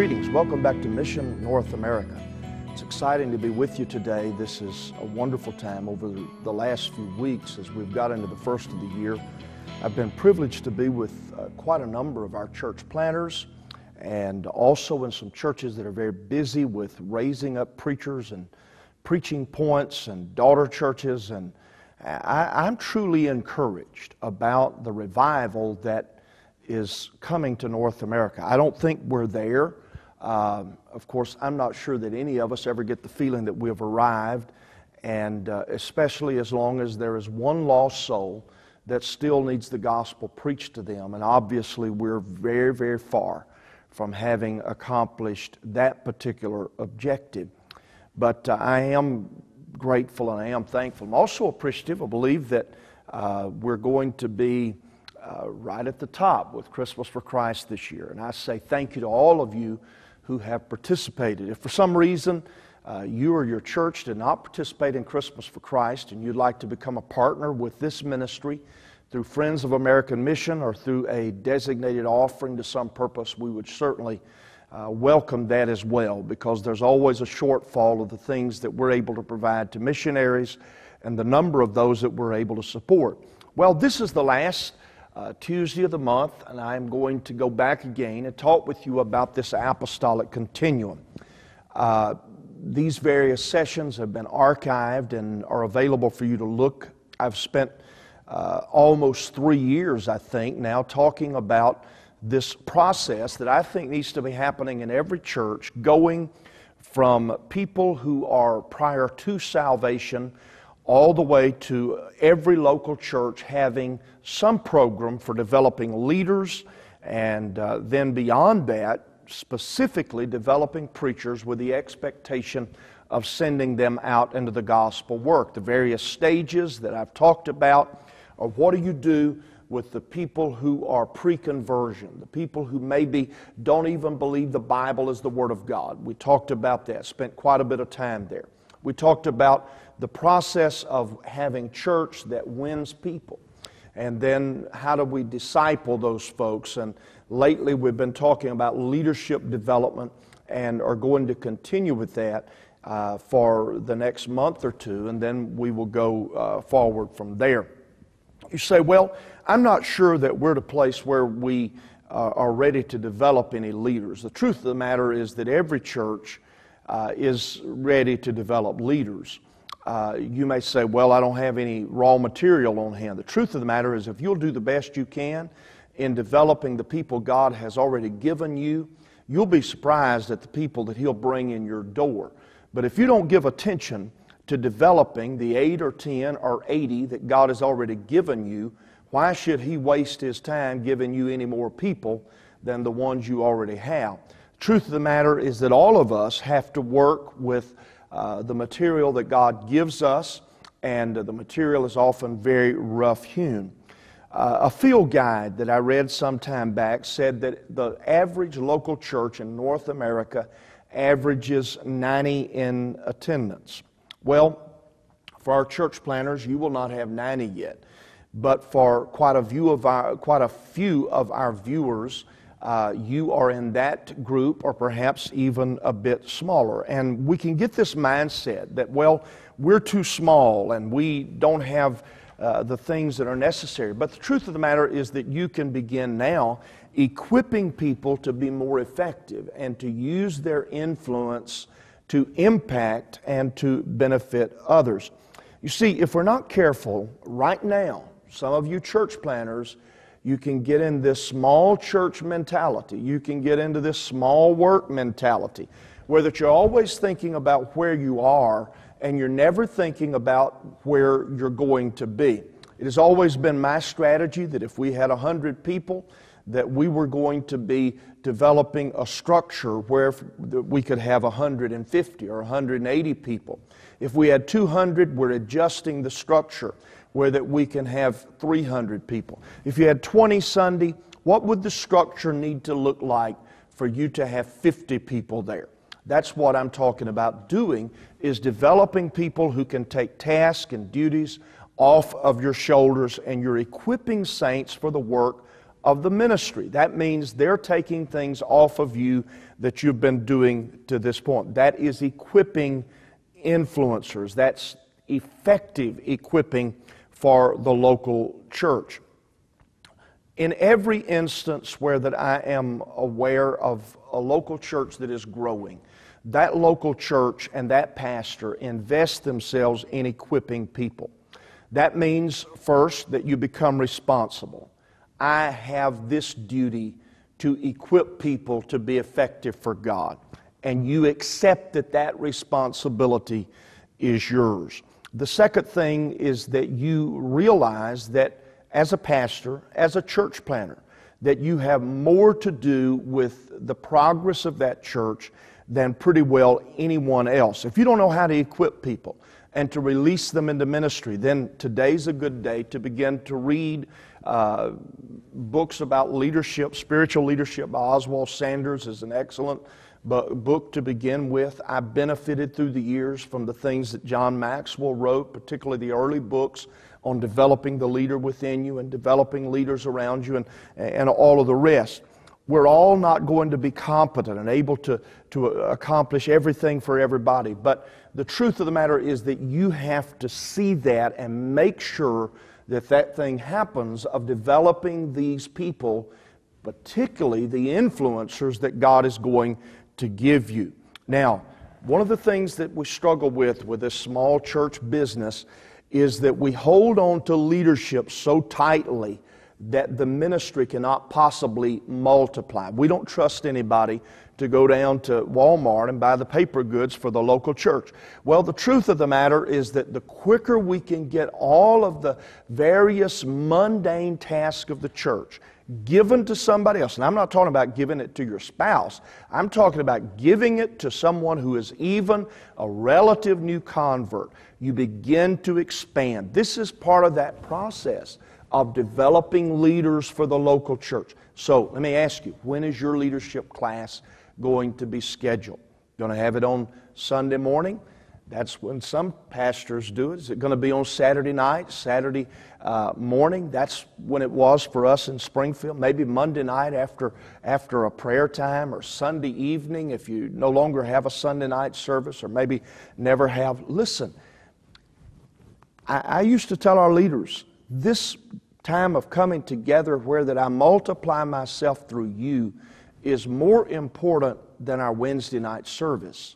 Greetings. Welcome back to Mission North America. It's exciting to be with you today. This is a wonderful time over the last few weeks as we've got into the first of the year. I've been privileged to be with quite a number of our church planters and also in some churches that are very busy with raising up preachers and preaching points and daughter churches. And I'm truly encouraged about the revival that is coming to North America. I don't think we're there. Of course, I'm not sure that any of us ever get the feeling that we've arrived, and especially as long as there is one lost soul that still needs the gospel preached to them. And obviously, we're very, very far from having accomplished that particular objective. But I am grateful and I am thankful. I'm also appreciative. I believe that we're going to be right at the top with Christmas for Christ this year. And I say thank you to all of you who have participated. If for some reason you or your church did not participate in Christmas for Christ and you'd like to become a partner with this ministry through Friends of American Mission or through a designated offering to some purpose, we would certainly welcome that as well, because there's always a shortfall of the things that we're able to provide to missionaries and the number of those that we're able to support. Well, this is the last Tuesday of the month, and I'm going to go back again and talk with you about this Apostolic Continuum. These various sessions have been archived and are available for you to look. I've spent almost 3 years, I think, now talking about this process that I think needs to be happening in every church, going from people who are prior to salvation all the way to every local church having some program for developing leaders, and then beyond that, specifically developing preachers with the expectation of sending them out into the gospel work. The various stages that I've talked about are what do you do with the people who are pre-conversion, the people who maybe don't even believe the Bible is the Word of God. We talked about that, spent quite a bit of time there. We talked about the process of having church that wins people. And then how do we disciple those folks? And lately we've been talking about leadership development and are going to continue with that for the next month or two, and then we will go forward from there. You say, well, I'm not sure that we're at a place where we are ready to develop any leaders. The truth of the matter is that every church is ready to develop leaders. You may say, well, I don't have any raw material on hand. The truth of the matter is if you'll do the best you can in developing the people God has already given you, you'll be surprised at the people that He'll bring in your door. But if you don't give attention to developing the 8 or 10 or 80 that God has already given you, why should He waste His time giving you any more people than the ones you already have? The truth of the matter is that all of us have to work with the material that God gives us, and the material is often very rough-hewn. A field guide that I read some time back said that the average local church in North America averages 90 in attendance. Well, for our church planners, you will not have 90 yet, but for quite a few of our viewers, you are in that group, or perhaps even a bit smaller. And we can get this mindset that, well, we're too small and we don't have the things that are necessary. But the truth of the matter is that you can begin now equipping people to be more effective and to use their influence to impact and to benefit others. You see, if we're not careful right now, some of you church planners, you can get in this small church mentality. You can get into this small work mentality, where that you're always thinking about where you are and you're never thinking about where you're going to be. It has always been my strategy that if we had 100 people, that we were going to be developing a structure where we could have 150 or 180 people. If we had 200, we're adjusting the structure where that we can have 300 people. If you had 20 Sunday, what would the structure need to look like for you to have 50 people there? That's what I'm talking about doing, is developing people who can take tasks and duties off of your shoulders, and you're equipping saints for the work of the ministry. That means they're taking things off of you that you've been doing to this point. That is equipping influencers. That's effective equipping for the local church. In every instance where that I am aware of a local church that is growing, that local church and that pastor invest themselves in equipping people. That means, first, that you become responsible. I have this duty to equip people to be effective for God. And you accept that that responsibility is yours. The second thing is that you realize that as a pastor, as a church planter, that you have more to do with the progress of that church than pretty well anyone else. If you don't know how to equip people and to release them into ministry, then today's a good day to begin to read books about leadership. Spiritual Leadership by Oswald Sanders is an excellent book to begin with. I benefited through the years from the things that John Maxwell wrote, particularly the early books on developing the leader within you and developing leaders around you and all of the rest. We're all not going to be competent and able to accomplish everything for everybody, but the truth of the matter is that you have to see that and make sure that that thing happens of developing these people, particularly the influencers that God is going to give you. Now, one of the things that we struggle with this small church business is that we hold on to leadership so tightly that the ministry cannot possibly multiply. We don't trust anybody to go down to Walmart and buy the paper goods for the local church. Well, the truth of the matter is that the quicker we can get all of the various mundane tasks of the church given to somebody else, and I'm not talking about giving it to your spouse, I'm talking about giving it to someone who is even a relative new convert, you begin to expand. This is part of that process of developing leaders for the local church. So let me ask you, when is your leadership class going to be scheduled? Going to have it on Sunday morning? That's when some pastors do it. Is it going to be on Saturday night, Saturday morning? That's when it was for us in Springfield. Maybe Monday night after a prayer time, or Sunday evening if you no longer have a Sunday night service, or maybe never have. Listen, I used to tell our leaders, this time of coming together where that I multiply myself through you is more important than our Wednesday night service,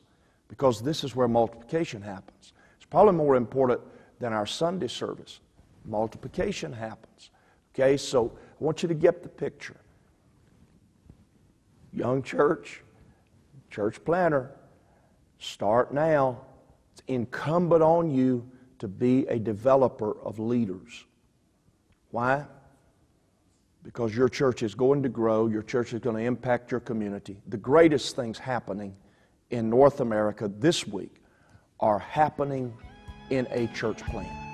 because this is where multiplication happens. It's probably more important than our Sunday service. Multiplication happens. Okay, so I want you to get the picture. Young church, church planter, start now. It's incumbent on you to be a developer of leaders. Why? Because your church is going to grow, your church is going to impact your community. The greatest things happening in North America this week are happening in a church plant.